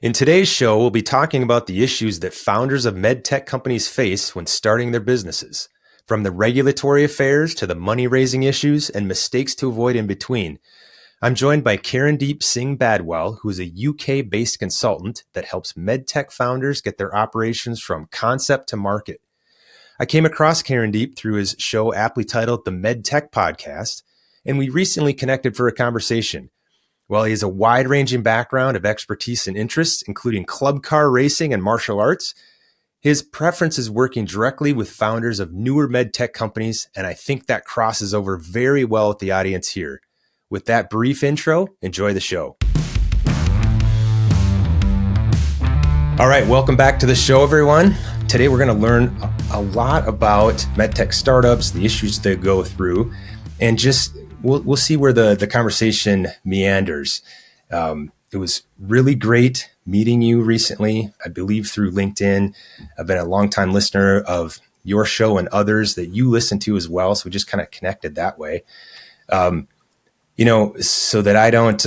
In today's show, we'll be talking about the issues that founders of medtech companies face when starting their businesses, from the regulatory affairs to the money-raising issues and mistakes to avoid in between. I'm joined by Karandeep Singh Badwal, who is a UK-based consultant that helps medtech founders get their operations from concept to market. I came across Karandeep through his show aptly titled the Medtech Podcast, and we recently connected for a conversation. While he has a wide-ranging background of expertise and interests, including club car racing and martial arts, his preference is working directly with founders of newer medtech companies, and I think that crosses over very well with the audience here. With that brief intro, enjoy the show. All right, welcome back to the show, everyone. Today we're going to learn a lot about medtech startups, the issues they go through, and just we'll see where the conversation meanders. It was really great meeting you recently, I believe through LinkedIn. I've been a longtime listener of your show and others that you listen to as well, so we just kind of connected that way. So that I don't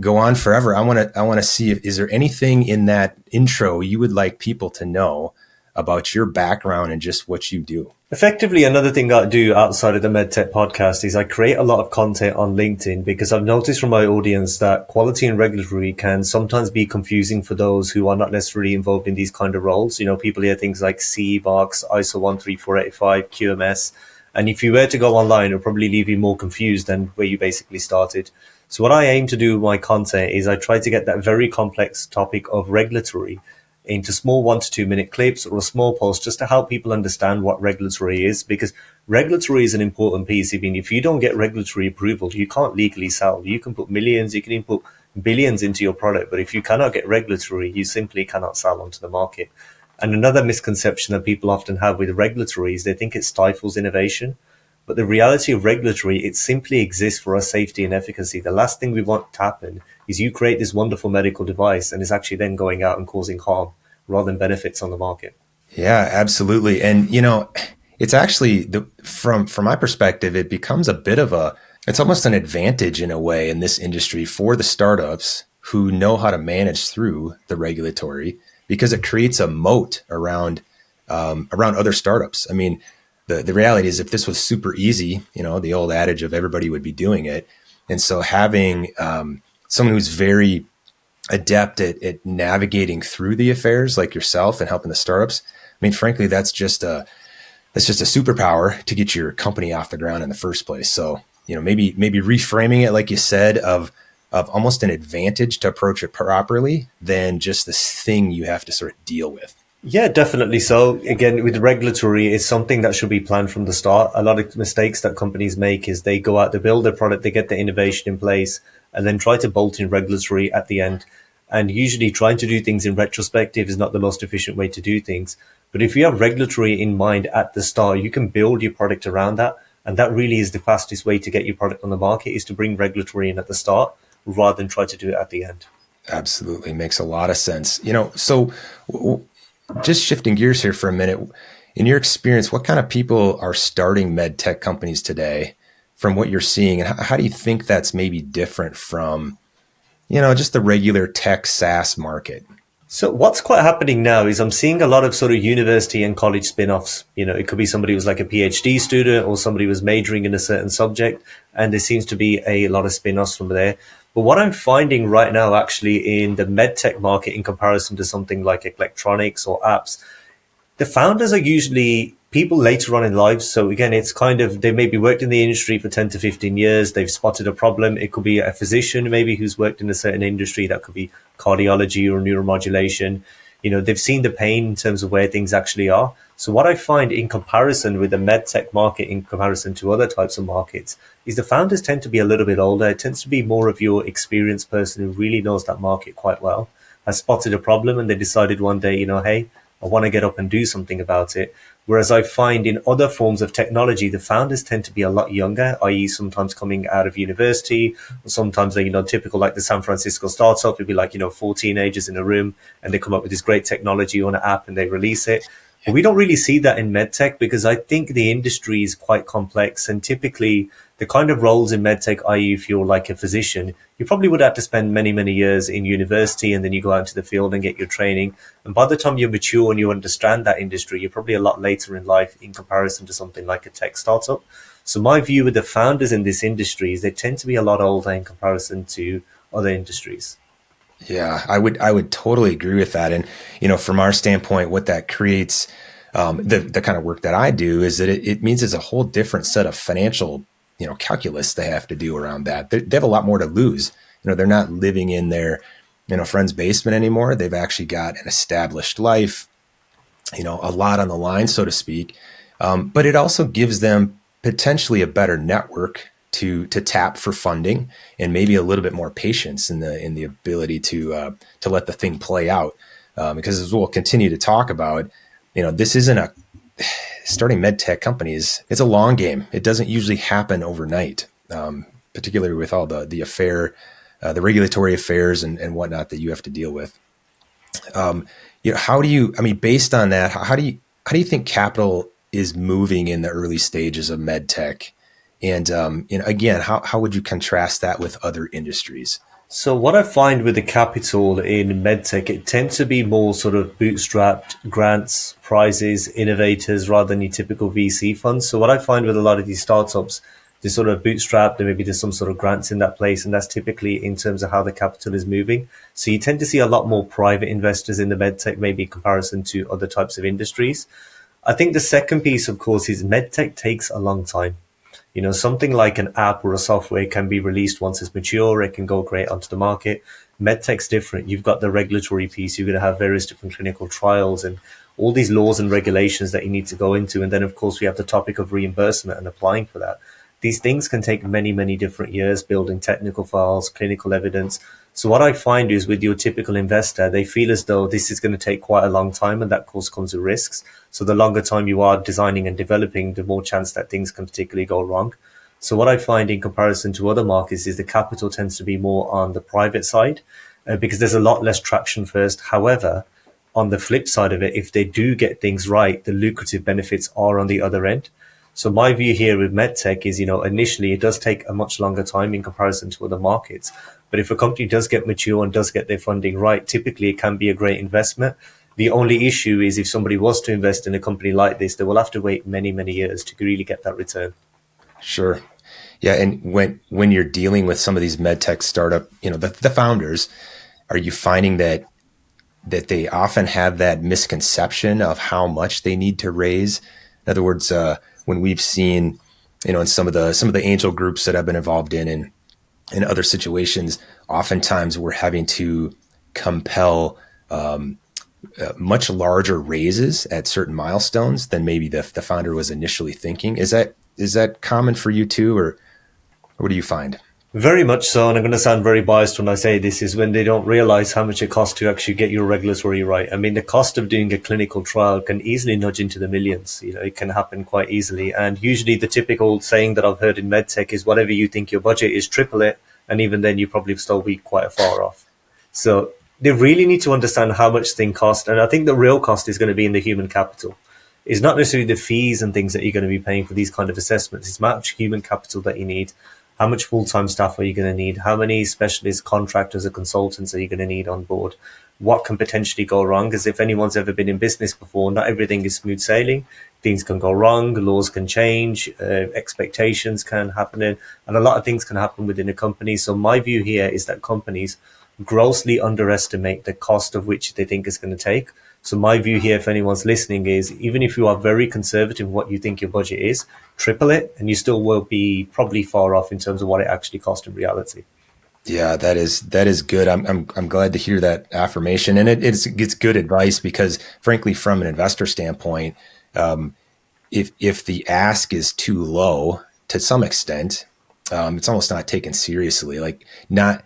go on forever, I want to see is there anything in that intro you would like people to know about your background and just what you do? Effectively, another thing I do outside of the Medtech podcast is I create a lot of content on LinkedIn because I've noticed from my audience that quality and regulatory can sometimes be confusing for those who are not necessarily involved in these kind of roles. You know, people hear things like CE Marks, ISO 13485, QMS. And if you were to go online, it'll probably leave you more confused than where you basically started. So what I aim to do with my content is I try to get that very complex topic of regulatory into small 1 to 2 minute clips or a small post just to help people understand what regulatory is, because regulatory is an important piece. I mean, if you don't get regulatory approval, you can't legally sell. You can put millions, you can even put billions into your product, but if you cannot get regulatory, you simply cannot sell onto the market. And another misconception that people often have with regulatory is they think it stifles innovation. But the reality of regulatory, it simply exists for our safety and efficacy. The last thing we want to happen is you create this wonderful medical device and it's actually then going out and causing harm rather than benefits on the market. Yeah, absolutely. And, it's actually, from my perspective, it becomes a bit of it's almost an advantage in a way in this industry for the startups who know how to manage through the regulatory, because it creates a moat around other startups. I mean, the reality is if this was super easy, the old adage of everybody would be doing it. And so having someone who's very adept at navigating through the affairs like yourself and helping the startups, I mean, frankly, that's just a superpower to get your company off the ground in the first place. So, maybe reframing it, like you said, of almost an advantage to approach it properly than just this thing you have to sort of deal with. Yeah, definitely. So again, with regulatory, it's something that should be planned from the start. A lot of mistakes that companies make is they go out, they build their product, they get the innovation in place, and then try to bolt in regulatory at the end. And usually trying to do things in retrospective is not the most efficient way to do things. But if you have regulatory in mind at the start, you can build your product around that. And that really is the fastest way to get your product on the market, is to bring regulatory in at the start rather than try to do it at the end. Absolutely. Makes a lot of sense. So just shifting gears here for a minute, in your experience, what kind of people are starting med tech companies today from what you're seeing? And how do you think that's maybe different from, just the regular tech SaaS market? So what's quite happening now is I'm seeing a lot of sort of university and college spin-offs. It could be somebody who was like a PhD student or somebody who was majoring in a certain subject. And there seems to be a lot of spin-offs from there. But what I'm finding right now, actually, in the medtech market in comparison to something like electronics or apps, the founders are usually people later on in life. So again, it's kind of, they maybe worked in the industry for 10 to 15 years. They've spotted a problem. It could be a physician maybe who's worked in a certain industry. That could be cardiology or neuromodulation. They've seen the pain in terms of where things actually are. So what I find in comparison with the medtech market, in comparison to other types of markets, is the founders tend to be a little bit older. It tends to be more of your experienced person who really knows that market quite well, has spotted a problem, and they decided one day, hey, I want to get up and do something about it. Whereas I find in other forms of technology, the founders tend to be a lot younger, i.e. sometimes coming out of university, or sometimes they're, typical like the San Francisco startup, it'd be like, 4 teenagers in a room and they come up with this great technology on an app and they release it. But we don't really see that in medtech because I think the industry is quite complex, and typically the kind of roles in medtech, i.e., if you're like a physician, you probably would have to spend many, many years in university and then you go out into the field and get your training. And by the time you're mature and you understand that industry, you're probably a lot later in life in comparison to something like a tech startup. So my view with the founders in this industry is they tend to be a lot older in comparison to other industries. Yeah, I would totally agree with that. And from our standpoint, what that creates, the kind of work that I do is that it means it's a whole different set of financial, calculus they have to do around that. They have a lot more to lose. They're not living in their, friend's basement anymore. They've actually got an established life, a lot on the line, so to speak. But it also gives them potentially a better network to tap for funding, and maybe a little bit more patience in the ability to let the thing play out. Because as we'll continue to talk about, this isn't starting med tech companies. It's a long game. It doesn't usually happen overnight, particularly with all the regulatory affairs and whatnot that you have to deal with. How do you? I mean, based on that, how do you think capital is moving in the early stages of med tech? And again, how would you contrast that with other industries? So what I find with the capital in medtech, it tends to be more sort of bootstrapped grants, prizes, innovators rather than your typical VC funds. So what I find with a lot of these startups, they're sort of bootstrapped and maybe there's some sort of grants in that place. And that's typically in terms of how the capital is moving. So you tend to see a lot more private investors in the medtech, maybe in comparison to other types of industries. I think the second piece, of course, is medtech takes a long time. Something like an app or a software can be released once it's mature. It can go great onto the market. MedTech's different. You've got the regulatory piece. You're going to have various different clinical trials and all these laws and regulations that you need to go into. And then, of course, we have the topic of reimbursement and applying for that. These things can take many, many different years, building technical files, clinical evidence. So what I find is with your typical investor, they feel as though this is going to take quite a long time, and that, of course, comes with risks. So the longer time you are designing and developing, the more chance that things can particularly go wrong. So what I find in comparison to other markets is the capital tends to be more on the private side because there's a lot less traction first. However, on the flip side of it, if they do get things right, the lucrative benefits are on the other end. So my view here with MedTech is, initially it does take a much longer time in comparison to other markets. But if a company does get mature and does get their funding right, typically it can be a great investment. The only issue is if somebody was to invest in a company like this, they will have to wait many, many years to really get that return. Sure. Yeah. And when you're dealing with some of these MedTech startup, the founders, are you finding that they often have that misconception of how much they need to raise? In other words, when we've seen, in some of the angel groups that I've been involved in other situations, oftentimes we're having to compel much larger raises at certain milestones than maybe the founder was initially thinking. Is that common for you too, or what do you find? Very much so, and I'm going to sound very biased when I say this, is when they don't realize how much it costs to actually get your regulatory right. I mean, the cost of doing a clinical trial can easily nudge into the millions. It can happen quite easily. And usually the typical saying that I've heard in medtech is whatever you think your budget is, triple it. And even then you probably still be quite far off. So they really need to understand how much things cost. And I think the real cost is going to be in the human capital. It's not necessarily the fees and things that you're going to be paying for these kind of assessments. It's how much human capital that you need. How much full-time staff are you going to need? How many specialist contractors or consultants are you going to need on board? What can potentially go wrong? Because if anyone's ever been in business before, not everything is smooth sailing. Things can go wrong, laws can change, expectations can happen, and a lot of things can happen within a company. So my view here is that companies grossly underestimate the cost of which they think it's going to take. So my view here, if anyone's listening, is even if you are very conservative in what you think your budget is, triple it, and you still will be probably far off in terms of what it actually costs in reality. Yeah, that is good. I'm glad to hear that affirmation, and it's good advice because, frankly, from an investor standpoint, if the ask is too low to some extent, it's almost not taken seriously. Like not.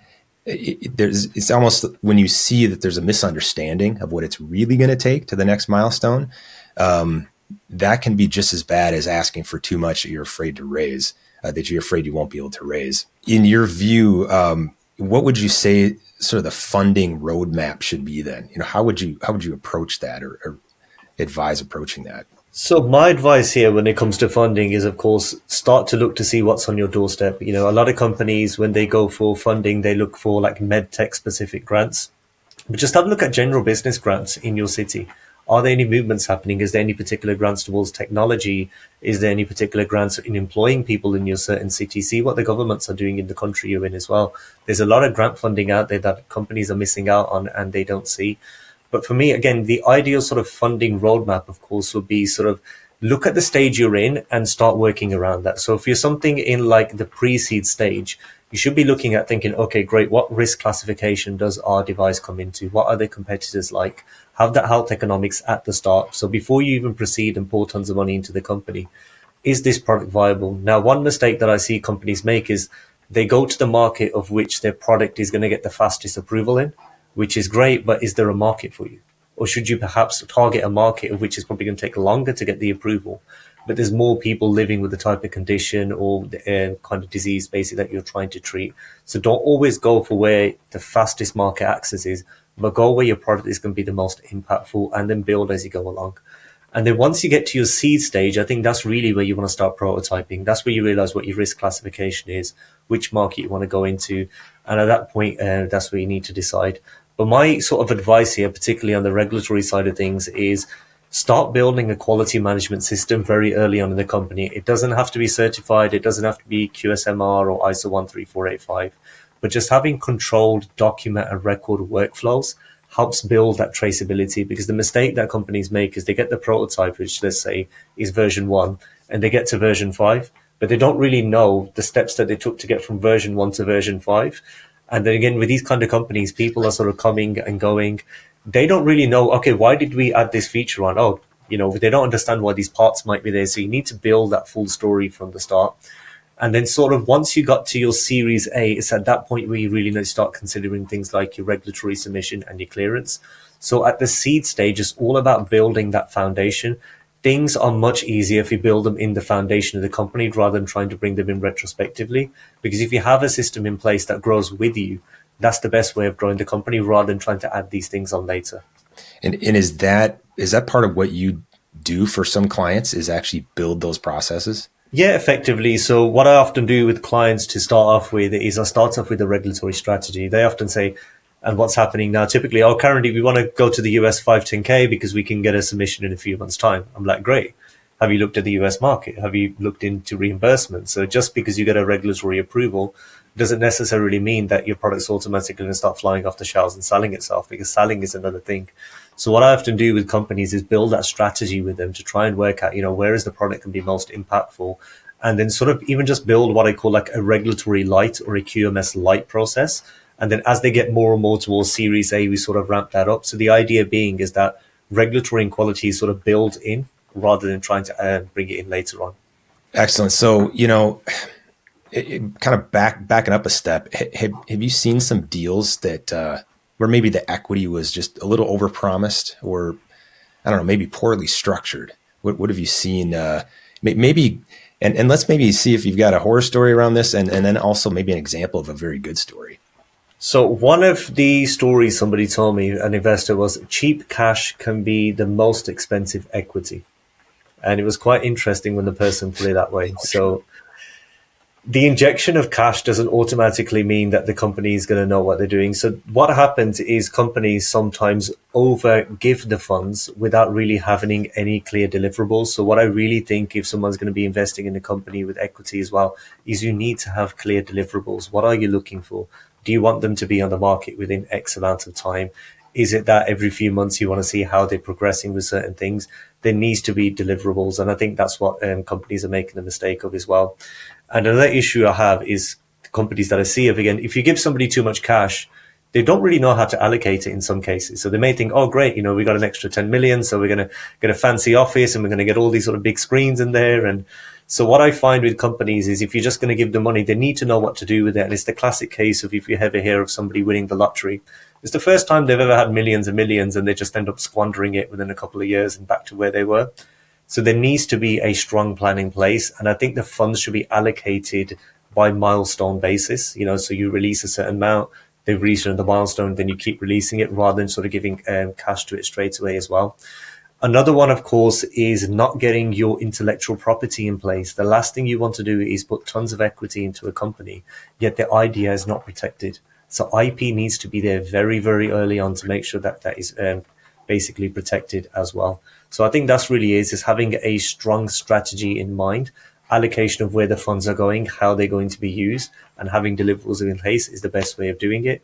It's almost when you see that there's a misunderstanding of what it's really going to take to the next milestone, that can be just as bad as asking for too much that you're afraid to raise, that you're afraid you won't be able to raise. In your view, what would you say sort of the funding roadmap should be then? How would you approach that? Or advise approaching that? So my advice here when it comes to funding is, of course, start to look to see what's on your doorstep. You know, a lot of companies, when they go for funding, they look for like medtech specific grants. But just have a look at general business grants in your city. Are there any movements happening? Is there any particular grants towards technology? Is there any particular grants in employing people in your certain city? See what the governments are doing in the country you're in as well. There's a lot of grant funding out there that companies are missing out on and they don't see. But for me, again, the ideal sort of funding roadmap, of course, would be sort of look at the stage you're in and start working around that. So if you're something in like the pre-seed stage, you should be looking at thinking, okay, great, what risk classification does our device come into? What are the competitors like? Have that health economics at the start. So before you even proceed and pour tons of money into the company, is this product viable? Now, one mistake that I see companies make is they go to the market of which their product is going to get the fastest approval in, which is great, but is there a market for you? Or should you perhaps target a market of which is probably going to take longer to get the approval, but there's more people living with the type of condition or the kind of disease basically that you're trying to treat. So don't always go for where the fastest market access is, but go where your product is going to be the most impactful and then build as you go along. And then once you get to your seed stage, I think that's really where you want to start prototyping. That's where you realize what your risk classification is, which market you want to go into. And at that point, that's where you need to decide. But my sort of advice here, particularly on the regulatory side of things, is start building a quality management system very early on in the company. It doesn't have to be certified. It doesn't have to be QSMR or ISO 13485. But just having controlled document and record workflows helps build that traceability, because the mistake that companies make is they get the prototype, which let's say is version 1, and they get to version 5, but they don't really know the steps that they took to get from version 1 to version 5. And then again, with these kind of companies, people are sort of coming and going. They don't really know, okay, why did we add this feature on? Oh, you know, they don't understand why these parts might be there. So you need to build that full story from the start. And then sort of once you got to your Series A, it's at that point where you really need to start considering things like your regulatory submission and your clearance. So at the seed stage, it's all about building that foundation. Things are much easier if you build them in the foundation of the company rather than trying to bring them in retrospectively. Because if you have a system in place that grows with you, that's the best way of growing the company rather than trying to add these things on later. And is that part of what you do for some clients, is actually build those processes? Yeah, effectively. So what I often do with clients to start off with is I start off with a regulatory strategy. They often say, and what's happening now, typically, oh, currently we want to go to the US 510K because we can get a submission in a few months' time. I'm like, great. Have you looked at the US market? Have you looked into reimbursement? So just because you get a regulatory approval doesn't necessarily mean that your product's automatically going to start flying off the shelves and selling itself, because selling is another thing. So what I often do with companies is build that strategy with them to try and work out, you know, where is the product can be most impactful, and then sort of even just build what I call like a regulatory light or a QMS light process. And then as they get more and more towards Series A, we sort of ramp that up. So the idea being is that regulatory and quality is sort of built in rather than trying to bring it in later on. Excellent. So, you know, kind of backing up a step, have you seen some deals that where maybe the equity was just a little overpromised, or I don't know, maybe poorly structured? What have you seen? Maybe, and let's maybe see if you've got a horror story around this, and then also maybe an example of a very good story. So one of the stories somebody told me, an investor, was cheap cash can be the most expensive equity. And it was quite interesting when the person put it that way. So the injection of cash doesn't automatically mean that the company is going to know what they're doing. So what happens is companies sometimes over give the funds without really having any clear deliverables. So what I really think, if someone's going to be investing in a company with equity as well, is you need to have clear deliverables. What are you looking for? Do you want them to be on the market within X amount of time? Is it that every few months you want to see how they're progressing with certain things? There needs to be deliverables. And I think that's what companies are making the mistake of as well. And another issue I have is companies that I see of, again, if you give somebody too much cash, they don't really know how to allocate it in some cases. So they may think, oh, great, you know, we got an extra 10 million. So we're going to get a fancy office and we're going to get all these sort of big screens in there. And so what I find with companies is if you're just going to give them money, they need to know what to do with it. And it's the classic case of if you ever hear of somebody winning the lottery, it's the first time they've ever had millions and millions and they just end up squandering it within a couple of years and back to where they were. So there needs to be a strong plan in place. And I think the funds should be allocated by milestone basis. You know, so you release a certain amount, they reach the milestone, then you keep releasing it rather than sort of giving cash to it straight away as well. Another one, of course, is not getting your intellectual property in place. The last thing you want to do is put tons of equity into a company, yet the idea is not protected. So IP needs to be there very, very early on to make sure that that is basically protected as well. So I think that's really is having a strong strategy in mind, allocation of where the funds are going, how they're going to be used, and having deliverables in place is the best way of doing it.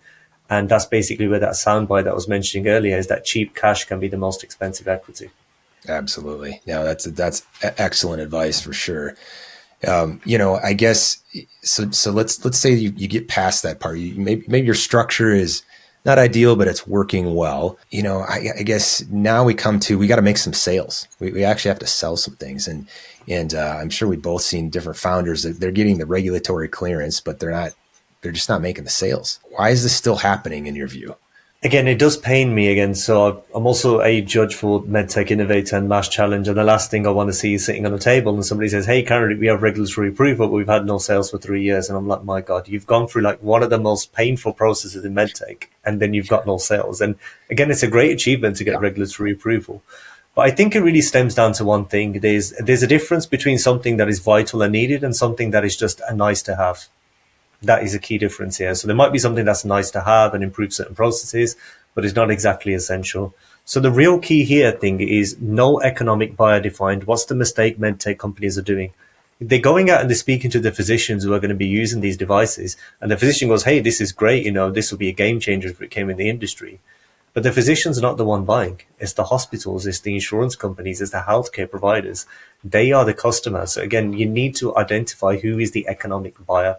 And that's basically where that soundbite that I was mentioning earlier is that cheap cash can be the most expensive equity. Absolutely. Yeah, that's excellent advice for sure. I guess so. Let's say you get past that part. Maybe your structure is not ideal, but it's working well. I guess now we got to make some sales. We actually have to sell some things, and I'm sure we've both seen different founders that they're getting the regulatory clearance, but they're just not making the sales. Why is this still happening in your view? Again, it does pain me again. So I'm also a judge for Medtech Innovator and Mass Challenge. And the last thing I want to see is sitting on a table and somebody says, hey, Karandeep, we have regulatory approval, but we've had no sales for 3 years. And I'm like, my God, you've gone through like one of the most painful processes in Medtech, and then you've got no sales. And again, it's a great achievement to get regulatory approval. But I think it really stems down to one thing. There's a difference between something that is vital and needed and something that is just a nice to have. That is a key difference here. So there might be something that's nice to have and improve certain processes, but it's not exactly essential. So the real key here thing is no economic buyer defined. What's the mistake medtech companies are doing? They're going out and they're speaking to the physicians who are going to be using these devices. And the physician goes, hey, this is great. This will be a game changer if it came in the industry. But the physician's not the one buying. It's the hospitals, it's the insurance companies, it's the healthcare providers. They are the customers. So again, you need to identify who is the economic buyer.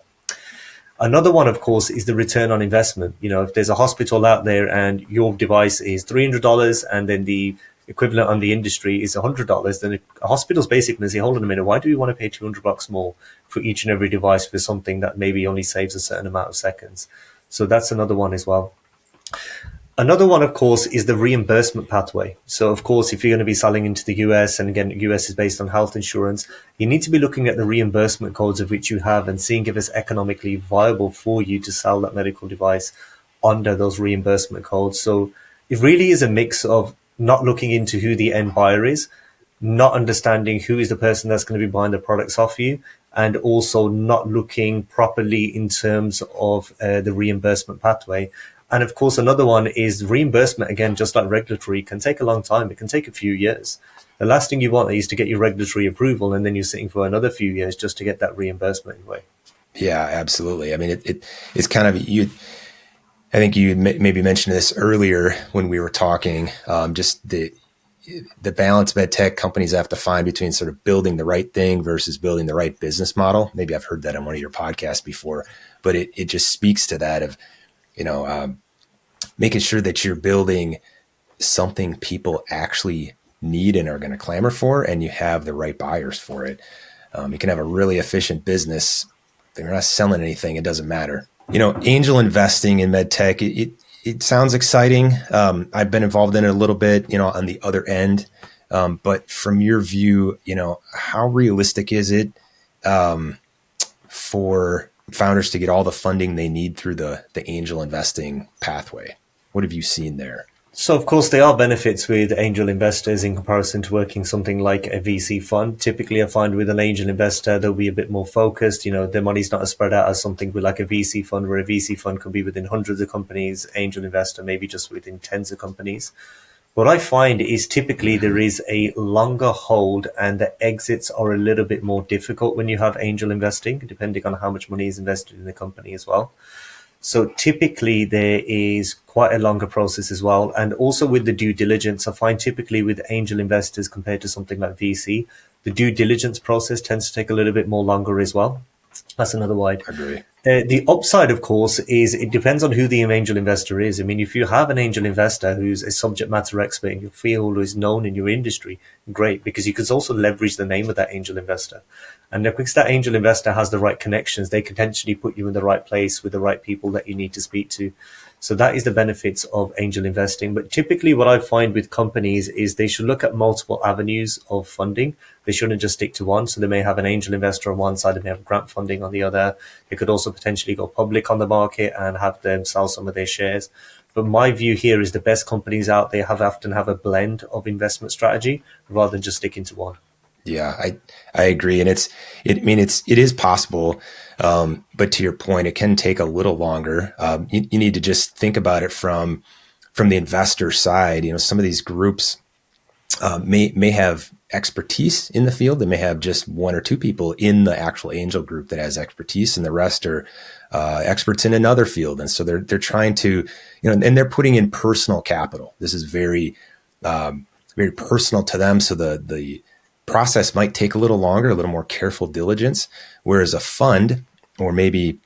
Another one, of course, is the return on investment. If there's a hospital out there and your device is $300 and then the equivalent on the industry is $100, then a hospital's basically going to say, hold on a minute, why do we want to pay $200 more for each and every device for something that maybe only saves a certain amount of seconds? So that's another one as well. Another one, of course, is the reimbursement pathway. So, of course, if you're going to be selling into the US, and again, the US is based on health insurance, you need to be looking at the reimbursement codes of which you have and seeing if it's economically viable for you to sell that medical device under those reimbursement codes. So it really is a mix of not looking into who the end buyer is, not understanding who is the person that's going to be buying the products off you, and also not looking properly in terms of the reimbursement pathway. And of course, another one is reimbursement. Again, just like regulatory, can take a long time. It can take a few years. The last thing you want is to get your regulatory approval and then you're sitting for another few years just to get that reimbursement anyway. Yeah, absolutely. I mean, it's kind of I think you maybe mentioned this earlier when we were talking. Just the balance medtech companies have to find between sort of building the right thing versus building the right business model. Maybe I've heard that on one of your podcasts before, but it just speaks to that of making sure that you're building something people actually need and are going to clamor for, and you have the right buyers for it. You can have a really efficient business. If you're not selling anything, it doesn't matter. Angel investing in medtech, it sounds exciting. I've been involved in it a little bit, on the other end. But from your view, how realistic is it for founders to get all the funding they need through the angel investing pathway? What have you seen there? So, of course, there are benefits with angel investors in comparison to working something like a VC fund. Typically, I find with an angel investor, they'll be a bit more focused. Their money's not as spread out as something with like a VC fund, where a VC fund could be within hundreds of companies, angel investor maybe just within tens of companies. What I find is typically there is a longer hold and the exits are a little bit more difficult when you have angel investing, depending on how much money is invested in the company as well. So typically there is quite a longer process as well. And also with the due diligence, I find typically with angel investors compared to something like VC, the due diligence process tends to take a little bit more longer as well. That's another wide. I agree. The upside, of course, is it depends on who the angel investor is. I mean, if you have an angel investor who's a subject matter expert in your field, who is known in your industry, great, because you can also leverage the name of that angel investor. And because that angel investor has the right connections, they can potentially put you in the right place with the right people that you need to speak to. So that is the benefits of angel investing. But typically what I find with companies is they should look at multiple avenues of funding. They shouldn't just stick to one. So they may have an angel investor on one side and they have grant funding on the other. They could also potentially go public on the market and have them sell some of their shares. But my view here is the best companies out there often have a blend of investment strategy rather than just sticking to one. Yeah, I agree, and it is possible, but to your point, it can take a little longer. You need to just think about it from the investor side. Some of these groups may have expertise in the field. They may have just one or two people in the actual angel group that has expertise, and the rest are experts in another field. And so they're trying to, and they're putting in personal capital. This is very personal to them. So the process might take a little longer, a little more careful diligence. Whereas a fund, or maybe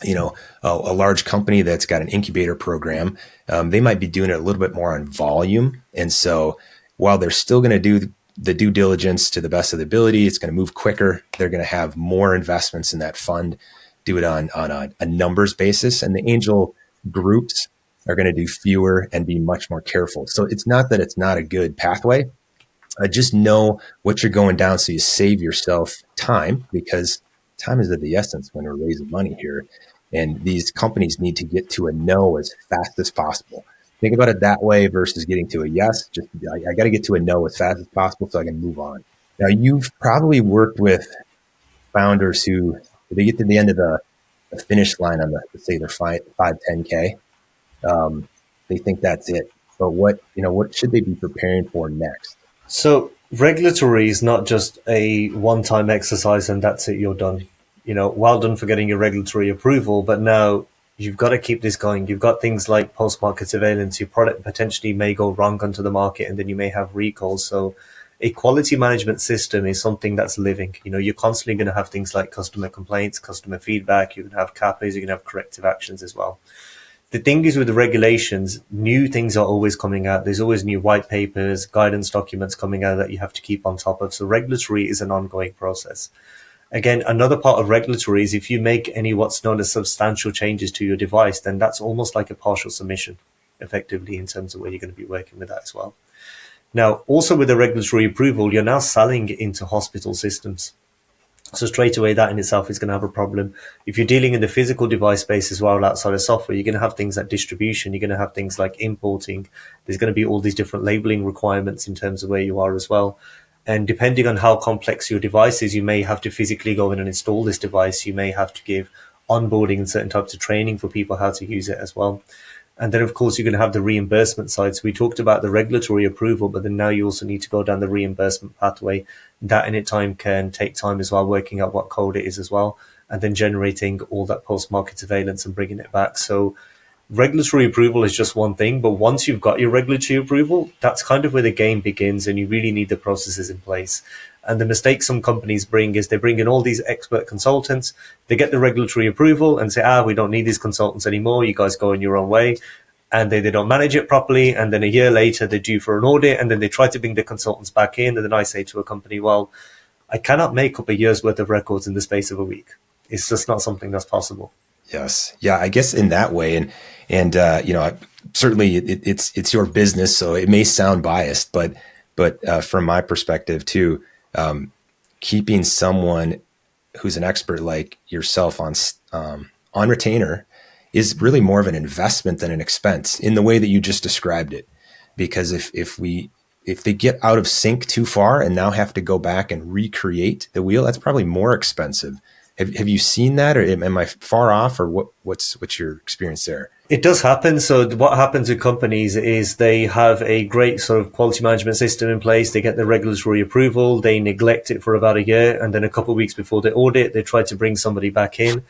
a large company that's got an incubator program, they might be doing it a little bit more on volume. And so while they're still going to do the due diligence to the best of the ability, it's going to move quicker. They're going to have more investments in that fund, do it on a numbers basis. And the angel groups are going to do fewer and be much more careful. So it's not that it's not a good pathway. Just know what you're going down so you save yourself time, because time is of the essence when we're raising money here. And these companies need to get to a no as fast as possible. Think about it that way versus getting to a yes. Just I got to get to a no as fast as possible so I can move on. Now, you've probably worked with founders who, if they get to the end of the finish line on say their 510K, they think that's it. But what should they be preparing for next? So regulatory is not just a one-time exercise and that's it, you're done. Well done for getting your regulatory approval, but now you've got to keep this going. You've got things like post-market surveillance. Your product potentially may go wrong onto the market, and then you may have recalls. So a quality management system is something that's living. You're constantly going to have things like customer complaints, customer feedback. You can have CAPAs, you can have corrective actions as well. The thing is with the regulations, new things are always coming out. There's always new white papers, guidance documents coming out that you have to keep on top of. So regulatory is an ongoing process. Again, another part of regulatory is if you make any what's known as substantial changes to your device, then that's almost like a partial submission, effectively, in terms of where you're going to be working with that as well. Now, also with the regulatory approval, you're now selling into hospital systems. So straight away, that in itself is going to have a problem. If you're dealing in the physical device space as well, outside of software, you're going to have things like distribution. You're going to have things like importing. There's going to be all these different labeling requirements in terms of where you are as well. And depending on how complex your device is, you may have to physically go in and install this device. You may have to give onboarding and certain types of training for people how to use it as well. And then, of course, you're going to have the reimbursement side. So we talked about the regulatory approval, but then now you also need to go down the reimbursement pathway. That in time can take time as well, working out what code it is as well, and then generating all that post-market surveillance and bringing it back. So regulatory approval is just one thing, but once you've got your regulatory approval, that's kind of where the game begins, and you really need the processes in place. And the mistake some companies bring is they bring in all these expert consultants, they get the regulatory approval and say, we don't need these consultants anymore, you guys go in your own way. And they don't manage it properly. And then a year later, they're due for an audit, and then they try to bring the consultants back in. And then I say to a company, well, I cannot make up a year's worth of records in the space of a week. It's just not something that's possible. Yes. Yeah, I guess in that way. And certainly it's your business, so it may sound biased, but from my perspective too, keeping someone who's an expert like yourself on retainer is really more of an investment than an expense in the way that you just described it. Because if they get out of sync too far and now have to go back and recreate the wheel, that's probably more expensive. Have you seen that, or am I far off, or what's your experience there? It does happen. So what happens with companies is they have a great sort of quality management system in place. They get the regulatory approval. They neglect it for about a year. And then a couple of weeks before the audit, they try to bring somebody back in.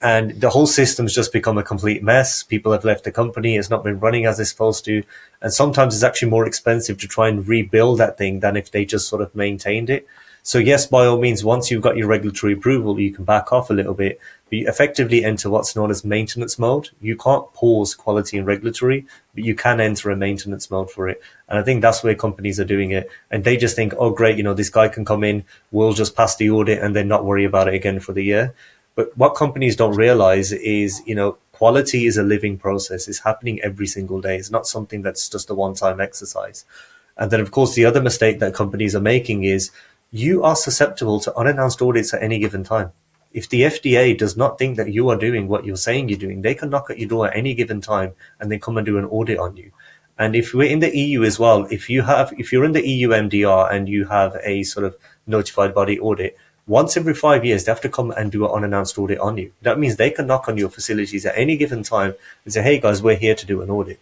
And the whole system's just become a complete mess. People have left the company. It's not been running as they're supposed to. And sometimes it's actually more expensive to try and rebuild that thing than if they just sort of maintained it. So yes, by all means, once you've got your regulatory approval, you can back off a little bit, but you effectively enter what's known as maintenance mode. You can't pause quality and regulatory, but you can enter a maintenance mode for it. And I think that's where companies are doing it. And they just think, oh, great, this guy can come in, we'll just pass the audit and then not worry about it again for the year. But what companies don't realize is, quality is a living process. It's happening every single day. It's not something that's just a one-time exercise. And then, of course, the other mistake that companies are making is you are susceptible to unannounced audits at any given time. If the FDA does not think that you are doing what you're saying you're doing, they can knock at your door at any given time and then come and do an audit on you. And if we're in the EU as well, if you're in the EU MDR and you have a sort of notified body audit, once every 5 years, they have to come and do an unannounced audit on you. That means they can knock on your facilities at any given time and say, hey guys, we're here to do an audit.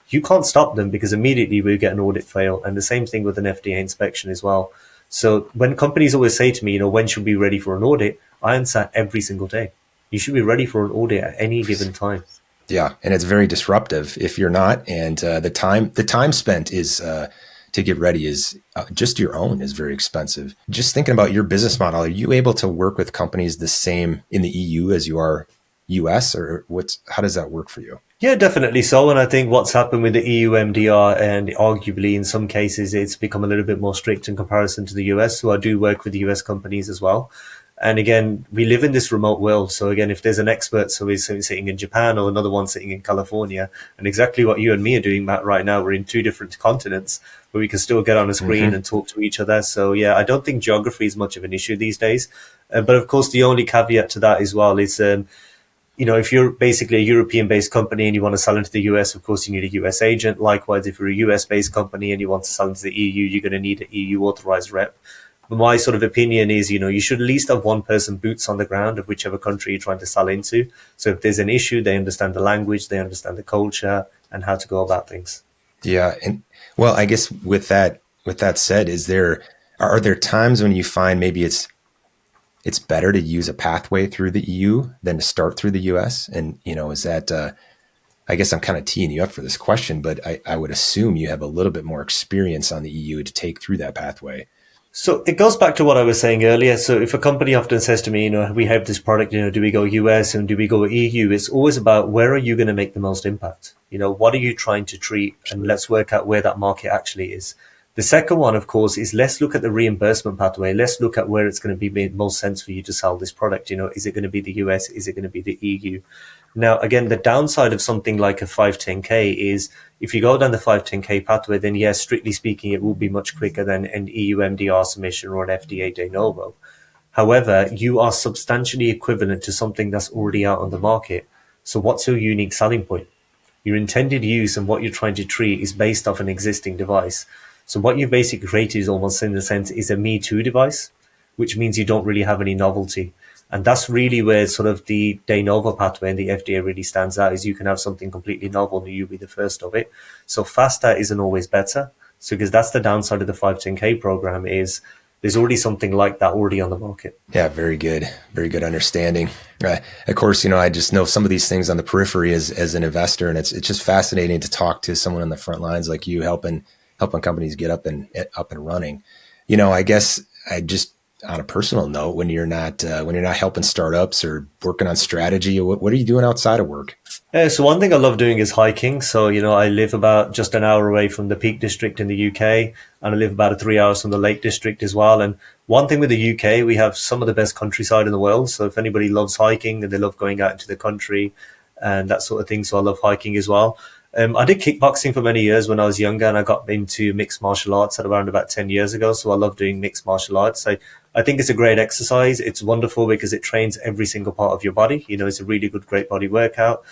You can't stop them because immediately we get an audit fail. And the same thing with an FDA inspection as well. So when companies always say to me, when should we be ready for an audit? I answer every single day. You should be ready for an audit at any given time. Yeah, and it's very disruptive if you're not. And the time spent is to get ready is just your own is very expensive. Just thinking about your business model, are you able to work with companies the same in the EU as you are US, or how does that work for you? Yeah, definitely so. And I think what's happened with the EU MDR, and arguably in some cases it's become a little bit more strict in comparison to the US. So I do work with the US companies as well. And again, we live in this remote world. So again, if there's an expert, so he's sitting in Japan or another one sitting in California, and exactly what you and me are doing, Matt, right now, we're in two different continents, but we can still get on a screen and talk to each other. So yeah, I don't think geography is much of an issue these days. But of course, the only caveat to that as well is, if you're basically a European-based company and you want to sell into the US, of course, you need a US agent. Likewise, if you're a US-based company and you want to sell into the EU, you're going to need an EU authorized rep. But my sort of opinion is, you should at least have one person boots on the ground of whichever country you're trying to sell into. So if there's an issue, they understand the language, they understand the culture and how to go about things. Yeah. And well, I guess with that said, are there times when you find maybe it's better to use a pathway through the EU than to start through the US? And, is that, I guess I'm kind of teeing you up for this question, but I would assume you have a little bit more experience on the EU to take through that pathway. So it goes back to what I was saying earlier. So if a company often says to me, we have this product, do we go US and do we go EU? It's always about where are you going to make the most impact? What are you trying to treat? And let's work out where that market actually is. The second one, of course, is let's look at the reimbursement pathway. Let's look at where it's going to be made most sense for you to sell this product. Is it going to be the US? Is it going to be the EU? Now, again, the downside of something like a 510K is if you go down the 510K pathway, then yes, strictly speaking, it will be much quicker than an EU MDR submission or an FDA de novo. However, you are substantially equivalent to something that's already out on the market. So what's your unique selling point? Your intended use and what you're trying to treat is based off an existing device. So what you've basically created is almost in a sense is a Me Too device, which means you don't really have any novelty. And that's really where sort of the de novo pathway and the FDA really stands out, is you can have something completely novel and you'll be the first of it. So faster isn't always better. So because that's the downside of the 510K program is there's already something like that already on the market. Yeah, very good. Very good understanding. Of course, I just know some of these things on the periphery as an investor, and it's just fascinating to talk to someone on the front lines like you helping companies get up and running. I guess I just, on a personal note, when you're not helping startups or working on strategy, what are you doing outside of work? So one thing I love doing is hiking. So, I live about just an hour away from the Peak District in the UK, and I live about 3 hours from the Lake District as well. And one thing with the UK, we have some of the best countryside in the world. So if anybody loves hiking and they love going out into the country and that sort of thing, so I love hiking as well. I did kickboxing for many years when I was younger, and I got into mixed martial arts at around about 10 years ago. So I love doing mixed martial arts. I think it's a great exercise. It's wonderful because it trains every single part of your body. It's a really good, great body workout.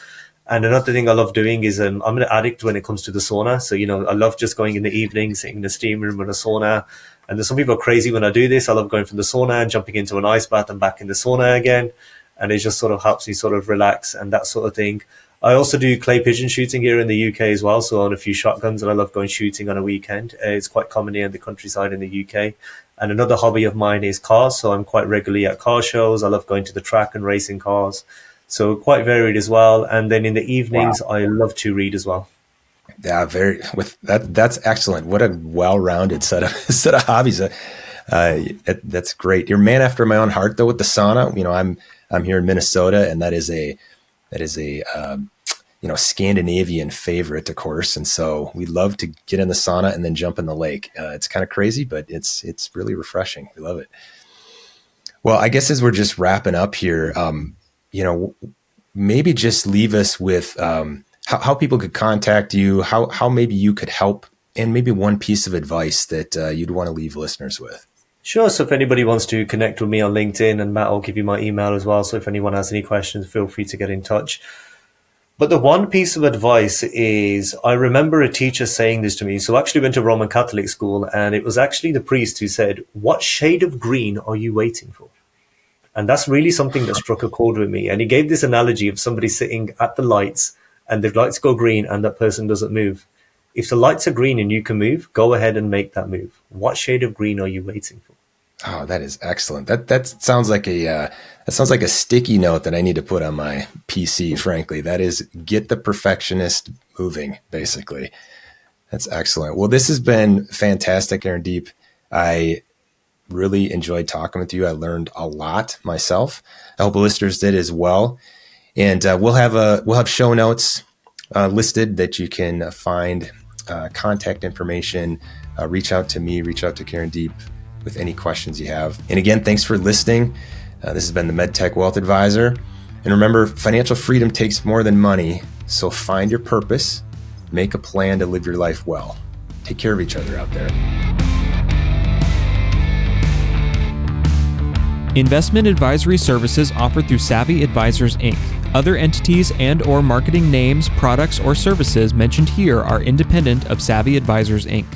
And another thing I love doing is I'm an addict when it comes to the sauna. So, I love just going in the evening, sitting in the steam room in a sauna. And there's some people are crazy when I do this. I love going from the sauna and jumping into an ice bath and back in the sauna again. And it just sort of helps me sort of relax and that sort of thing. I also do clay pigeon shooting here in the UK as well. So I own a few shotguns and I love going shooting on a weekend. It's quite common here in the countryside in the UK. And another hobby of mine is cars. So I'm quite regularly at car shows. I love going to the track and racing cars. So quite varied as well. And then in the evenings, wow, I love to read as well. Yeah, that's excellent. What a well-rounded set of hobbies. That's great. You're a man after my own heart, though, with the sauna. I'm here in Minnesota, and that is a Scandinavian favorite, of course. And so we love to get in the sauna and then jump in the lake. It's kind of crazy, but it's really refreshing. We love it. Well, I guess as we're just wrapping up here, maybe just leave us with how people could contact you, how maybe you could help, and maybe one piece of advice that you'd want to leave listeners with. Sure. So if anybody wants to connect with me on LinkedIn, and Matt, I'll give you my email as well. So if anyone has any questions, feel free to get in touch. But the one piece of advice is, I remember a teacher saying this to me. So I actually went to Roman Catholic school, and it was actually the priest who said, "What shade of green are you waiting for?" And that's really something that struck a chord with me. And he gave this analogy of somebody sitting at the lights and the lights go green and that person doesn't move. If the lights are green and you can move, go ahead and make that move. What shade of green are you waiting for? Oh, that is excellent. That sounds like a sticky note that I need to put on my PC. Frankly, that is get the perfectionist moving. Basically, that's excellent. Well, this has been fantastic, Karandeep. I really enjoyed talking with you. I learned a lot myself. I hope the listeners did as well. And we'll have show notes listed that you can find contact information. Reach out to me. Reach out to Karandeep with any questions you have. And again, thanks for listening. This has been the Medtech Wealth Advisor. And remember, financial freedom takes more than money. So find your purpose, make a plan to live your life well. Take care of each other out there. Investment advisory services offered through Savvy Advisors, Inc. Other entities and/or marketing names, products, or services mentioned here are independent of Savvy Advisors, Inc.